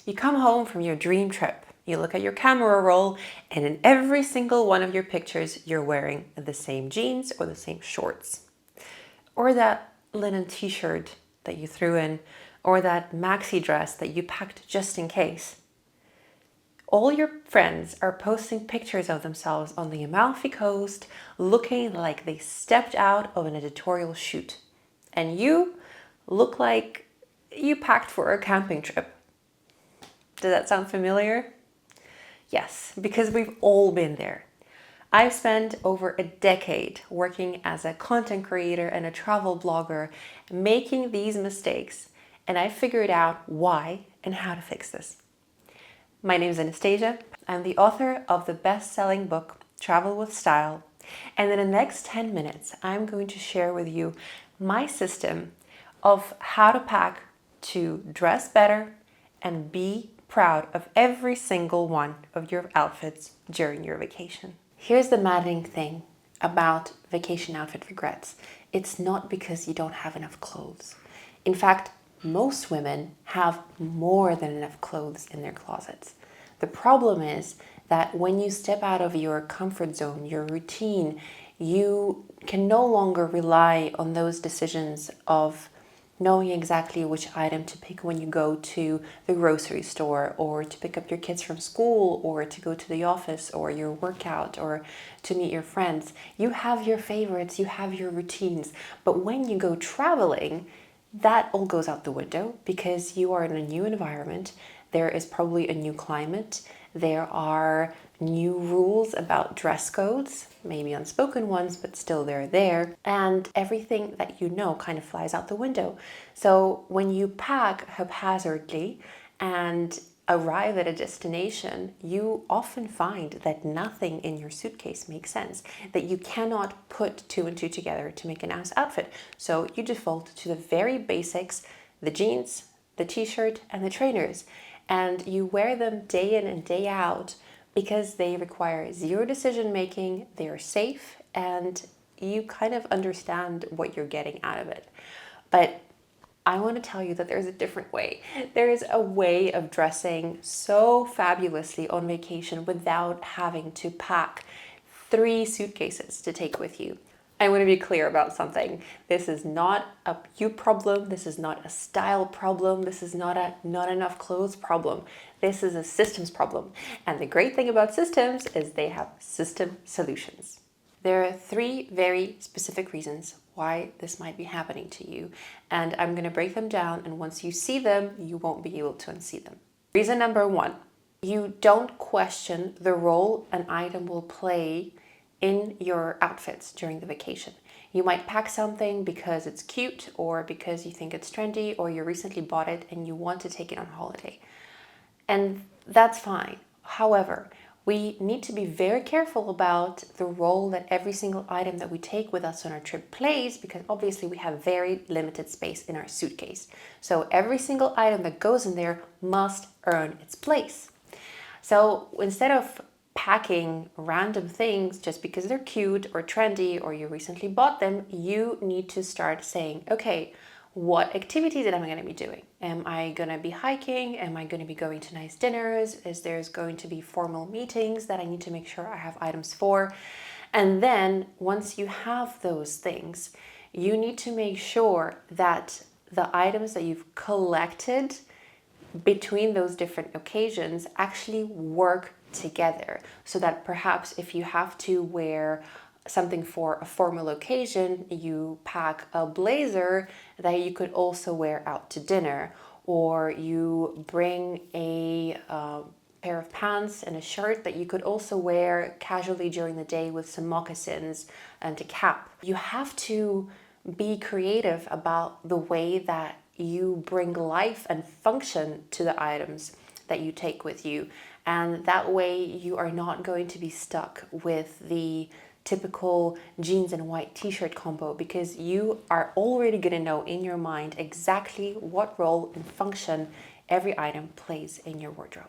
You come home from your dream trip, you look at your camera roll, and in every single one of your pictures, you're wearing the same jeans or the same shorts. Or that linen t-shirt that you threw in, or that maxi dress that you packed just in case. All your friends are posting pictures of themselves on the Amalfi Coast looking like they stepped out of an editorial shoot. And you look like you packed for a camping trip. Does that sound familiar? Yes, because we've all been there. I've spent over a decade working as a content creator and a travel blogger, making these mistakes, and I figured out why and how to fix this. My name is Anastasia. I'm the author of the best-selling book, Travel with Style. And in the next 10 minutes, I'm going to share with you my system of how to pack to dress better and be proud of every single one of your outfits during your vacation. Here's the maddening thing about vacation outfit regrets. It's not because you don't have enough clothes. In fact, most women have more than enough clothes in their closets. The problem is that when you step out of your comfort zone, your routine, you can no longer rely on those decisions of knowing exactly which item to pick when you go to the grocery store, or to pick up your kids from school, or to go to the office, or your workout, or to meet your friends. You have your favorites, you have your routines. But when you go traveling, that all goes out the window because you are in a new environment. There is probably a new climate. There are new rules about dress codes, maybe unspoken ones, but still they're there. And everything that you know kind of flies out the window. So when you pack haphazardly and arrive at a destination, you often find that nothing in your suitcase makes sense, that you cannot put two and two together to make a nice outfit. So you default to the very basics, the jeans, the t-shirt, and the trainers. And you wear them day in and day out because they require zero decision making, they are safe, and you kind of understand what you're getting out of it. But I want to tell you that there's a different way. There is a way of dressing so fabulously on vacation without having to pack 3 suitcases to take with you. I want to be clear about something. This is not a you problem. This is not a style problem. This is not a not enough clothes problem. This is a systems problem. And the great thing about systems is they have system solutions. There are 3 very specific reasons why this might be happening to you. And I'm going to break them down. And once you see them, you won't be able to unsee them. Reason number 1, you don't question the role an item will play in your outfits during the vacation. You might pack something because it's cute, or because you think it's trendy, or you recently bought it and you want to take it on holiday. And that's fine. However, we need to be very careful about the role that every single item that we take with us on our trip plays, because obviously we have very limited space in our suitcase. So every single item that goes in there must earn its place. So instead of packing random things just because they're cute or trendy or you recently bought them, you need to start saying, okay, what activities am I going to be doing? Am I going to be hiking? Am I going to be going to nice dinners? Is there's going to be formal meetings that I need to make sure I have items for? And then once you have those things, you need to make sure that the items that you've collected between those different occasions actually work together, so that perhaps if you have to wear something for a formal occasion, you pack a blazer that you could also wear out to dinner, or you bring a pair of pants and a shirt that you could also wear casually during the day with some moccasins and a cap. You have to be creative about the way that you bring life and function to the items that you take with you. And that way you are not going to be stuck with the typical jeans and white t-shirt combo, because you are already going to know in your mind exactly what role and function every item plays in your wardrobe.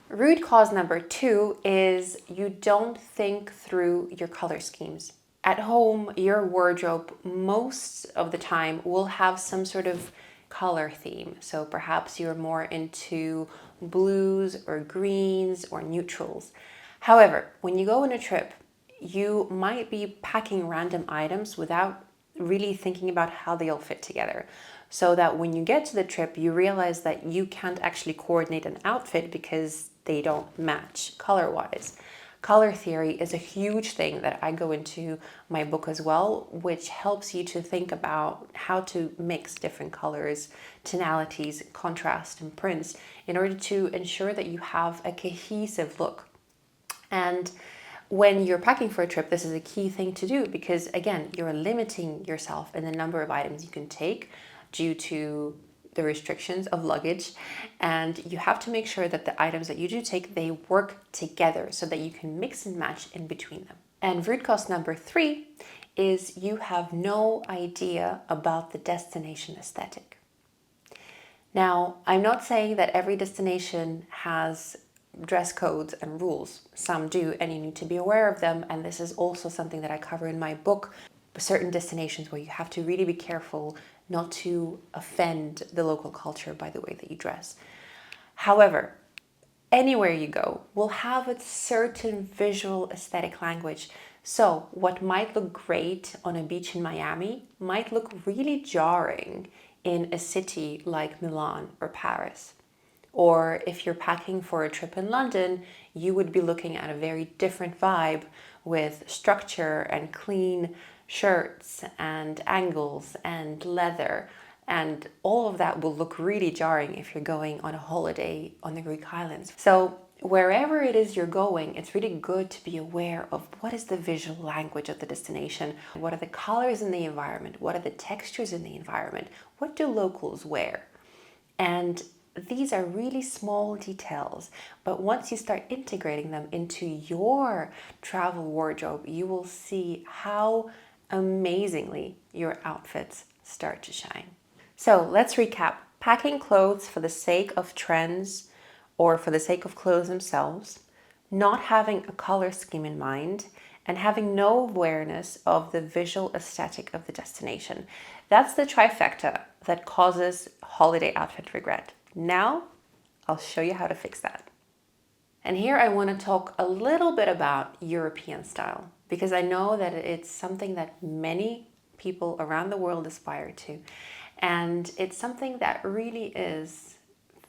Root cause number 2 is you don't think through your color schemes. At home, your wardrobe most of the time will have some sort of color theme. So perhaps you're more into blues or greens or neutrals. However, when you go on a trip, you might be packing random items without really thinking about how they all fit together. So that when you get to the trip, you realize that you can't actually coordinate an outfit because they don't match color-wise. Color theory is a huge thing that I go into my book as well, which helps you to think about how to mix different colors, tonalities, contrast, and prints in order to ensure that you have a cohesive look. And when you're packing for a trip, this is a key thing to do because, again, you're limiting yourself in the number of items you can take due to the restrictions of luggage, and you have to make sure that the items that you do take, they work together so that you can mix and match in between them. And root cause number 3 is you have no idea about the destination aesthetic. Now, I'm not saying that every destination has dress codes and rules. Some do, and you need to be aware of them. And this is also something that I cover in my book. Certain destinations where you have to really be careful not to offend the local culture by the way that you dress. However, anywhere you go will have a certain visual aesthetic language. So what might look great on a beach in Miami might look really jarring in a city like Milan or Paris. Or if you're packing for a trip in London, you would be looking at a very different vibe with structure and clean shirts and angles and leather. And all of that will look really jarring if you're going on a holiday on the Greek islands. So wherever it is you're going, it's really good to be aware of what is the visual language of the destination, what are the colors in the environment, what are the textures in the environment, what do locals wear? And these are really small details, but once you start integrating them into your travel wardrobe, you will see how amazingly your outfits start to shine. So let's recap. Packing clothes for the sake of trends or for the sake of clothes themselves, not having a color scheme in mind, and having no awareness of the visual aesthetic of the destination. That's the trifecta that causes holiday outfit regret. Now, I'll show you how to fix that. And here I want to talk a little bit about European style, because I know that it's something that many people around the world aspire to. And it's something that really is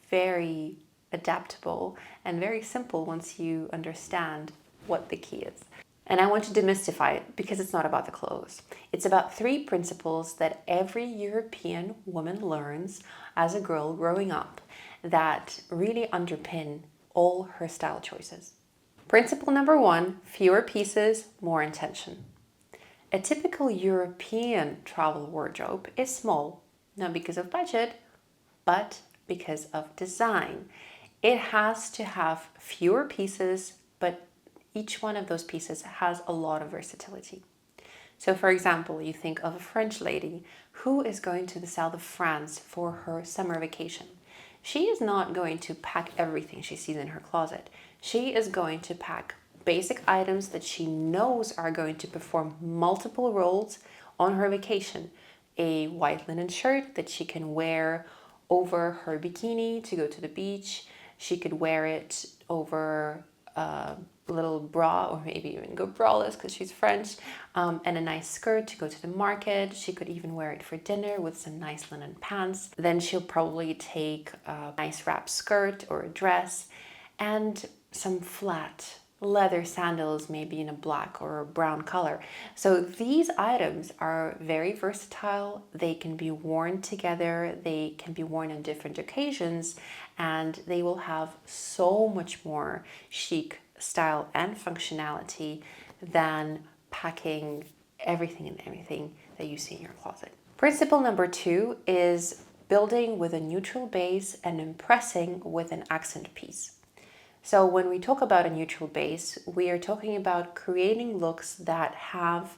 very adaptable and very simple once you understand what the key is. And I want to demystify it because it's not about the clothes. It's about 3 principles that every European woman learns as a girl growing up that really underpin all her style choices. Principle number 1, fewer pieces, more intention. A typical European travel wardrobe is small, not because of budget, but because of design. It has to have fewer pieces, but each one of those pieces has a lot of versatility. So for example, you think of a French lady who is going to the south of France for her summer vacation. She is not going to pack everything she sees in her closet. She is going to pack basic items that she knows are going to perform multiple roles on her vacation. A white linen shirt that she can wear over her bikini to go to the beach. She could wear it over a little bra, or maybe even go braless because she's French, and a nice skirt to go to the market. She could even wear it for dinner with some nice linen pants. Then she'll probably take a nice wrap skirt or a dress and some flat leather sandals, maybe in a black or a brown color. So these items are very versatile. They can be worn together. They can be worn on different occasions, and they will have so much more chic style and functionality than packing everything and anything that you see in your closet. Principle number 2 is building with a neutral base and impressing with an accent piece. So when we talk about a neutral base, we are talking about creating looks that have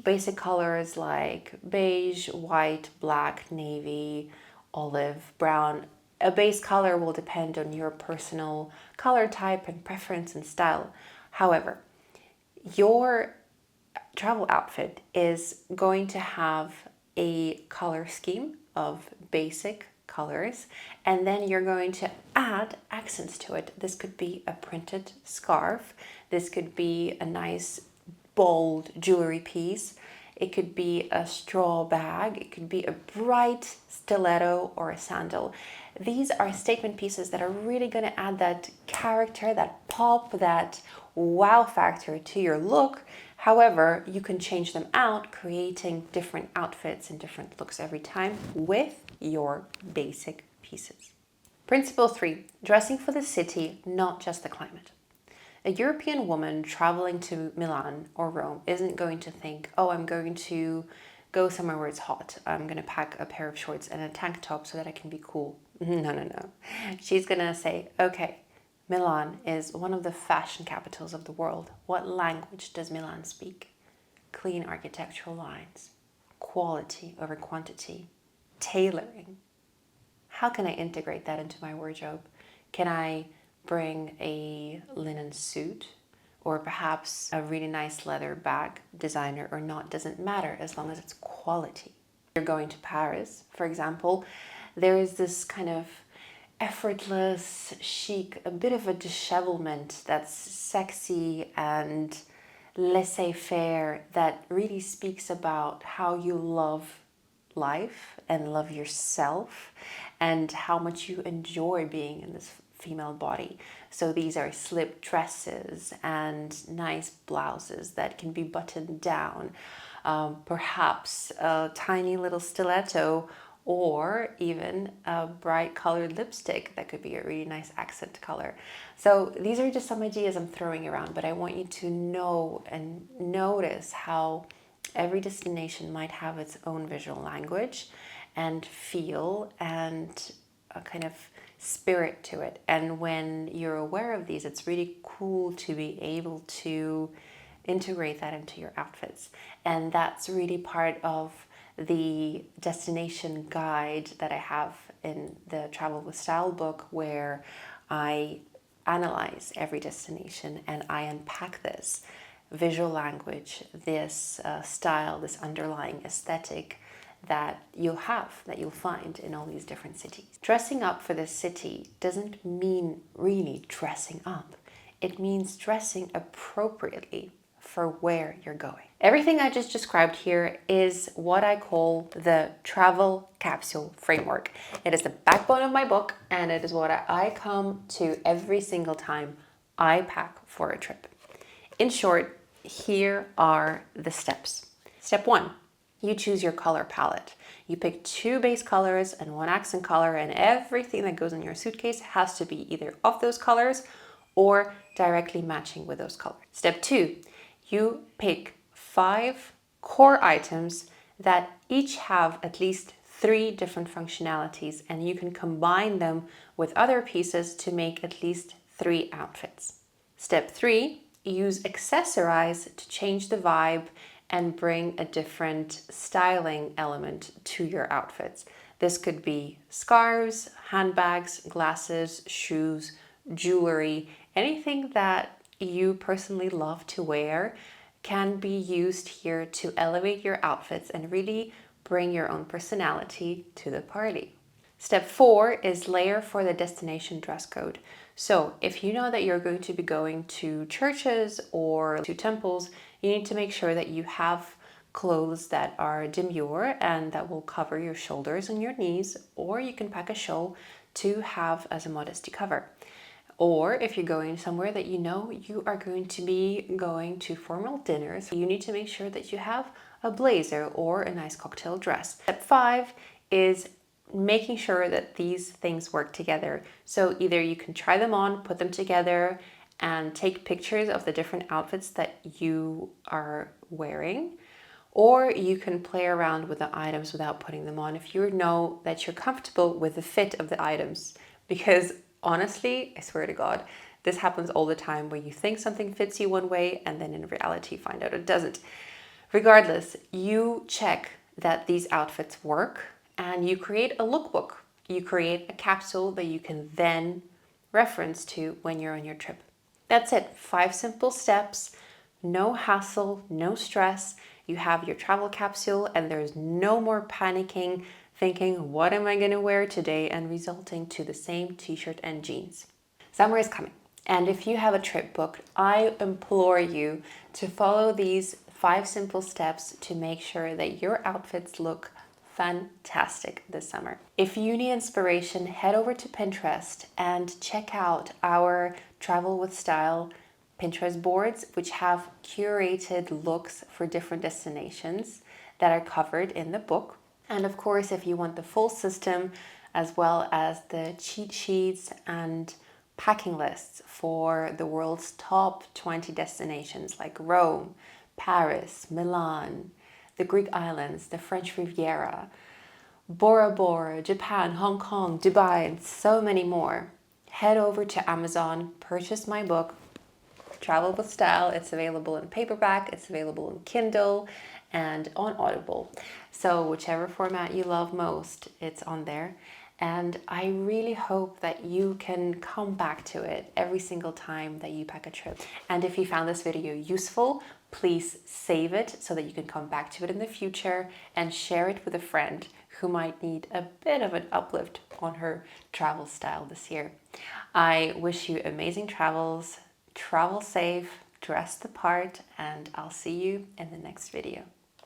basic colors like beige, white, black, navy, olive, brown. A base color will depend on your personal color type and preference and style. However, your travel outfit is going to have a color scheme of basic colors, and then you're going to add accents to it. This could be a printed scarf. This could be a nice bold jewelry piece. It could be a straw bag. It could be a bright stiletto or a sandal. These are statement pieces that are really going to add that character, that pop, that wow factor to your look. However, you can change them out, creating different outfits and different looks every time with your basic pieces. Principle 3, dressing for the city, not just the climate. A European woman traveling to Milan or Rome isn't going to think, oh, I'm going to go somewhere where it's hot. I'm going to pack a pair of shorts and a tank top so that I can be cool. No. She's going to say, okay, Milan is one of the fashion capitals of the world. What language does Milan speak? Clean architectural lines, quality over quantity, tailoring. How can I integrate that into my wardrobe? Can I bring a linen suit or perhaps a really nice leather bag, designer or not, doesn't matter as long as it's quality. You're going to Paris, for example, there is this kind of effortless, chic, a bit of a dishevelment that's sexy and laissez-faire that really speaks about how you love life and love yourself and how much you enjoy being in this female body. So these are slip dresses and nice blouses that can be buttoned down, perhaps a tiny little stiletto or even a bright colored lipstick that could be a really nice accent color. So these are just some ideas I'm throwing around, but I want you to know and notice how every destination might have its own visual language and feel and a kind of spirit to it. And when you're aware of these, it's really cool to be able to integrate that into your outfits. And that's really part of the destination guide that I have in the Travel with Style book, where I analyze every destination and I unpack this visual language, this style, this underlying aesthetic that you'll find in all these different cities. Dressing up for the city doesn't mean really dressing up. It means dressing appropriately for where you're going. Everything I just described here is what I call the travel capsule framework. It is the backbone of my book, and it is what I come to every single time I pack for a trip. In short, here are the steps. Step 1, you choose your color palette. You pick 2 base colors and 1 accent color, and everything that goes in your suitcase has to be either of those colors or directly matching with those colors. Step 2, you pick 5 core items that each have at least 3 different functionalities, and you can combine them with other pieces to make at least 3 outfits. Step 3, use accessorize to change the vibe and bring a different styling element to your outfits. This could be scarves, handbags, glasses, shoes, jewelry, anything that you personally love to wear can be used here to elevate your outfits and really bring your own personality to the party. Step 4 is layer for the destination dress code. So if you know that you're going to be going to churches or to temples, you need to make sure that you have clothes that are demure and that will cover your shoulders and your knees, or you can pack a shawl to have as a modesty cover. Or if you're going somewhere that you know you are going to be going to formal dinners, you need to make sure that you have a blazer or a nice cocktail dress. Step 5 is making sure that these things work together. So either you can try them on, put them together, and take pictures of the different outfits that you are wearing, or you can play around with the items without putting them on if you know that you're comfortable with the fit of the items. Because honestly, I swear to God, this happens all the time where you think something fits you one way and then in reality you find out it doesn't. Regardless, you check that these outfits work and you create a lookbook. You create a capsule that you can then reference to when you're on your trip. That's it. 5 simple steps, no hassle, no stress. You have your travel capsule and there's no more panicking, thinking, what am I going to wear today? And resulting to the same t-shirt and jeans. Summer is coming. And if you have a trip booked, I implore you to follow these 5 simple steps to make sure that your outfits look fantastic this summer. If you need inspiration, head over to Pinterest and check out our Travel with Style Pinterest boards, which have curated looks for different destinations that are covered in the book. And of course, if you want the full system, as well as the cheat sheets and packing lists for the world's top 20 destinations like Rome, Paris, Milan, the Greek islands, the French Riviera, Bora Bora, Japan, Hong Kong, Dubai, and so many more, head over to Amazon, purchase my book, Travel with Style. It's available in paperback, it's available in Kindle, and on Audible. So whichever format you love most, it's on there. And I really hope that you can come back to it every single time that you pack a trip. And if you found this video useful, please save it so that you can come back to it in the future and share it with a friend who might need a bit of an uplift on her travel style this year. I wish you amazing travels, travel safe, dress the part, and I'll see you in the next video.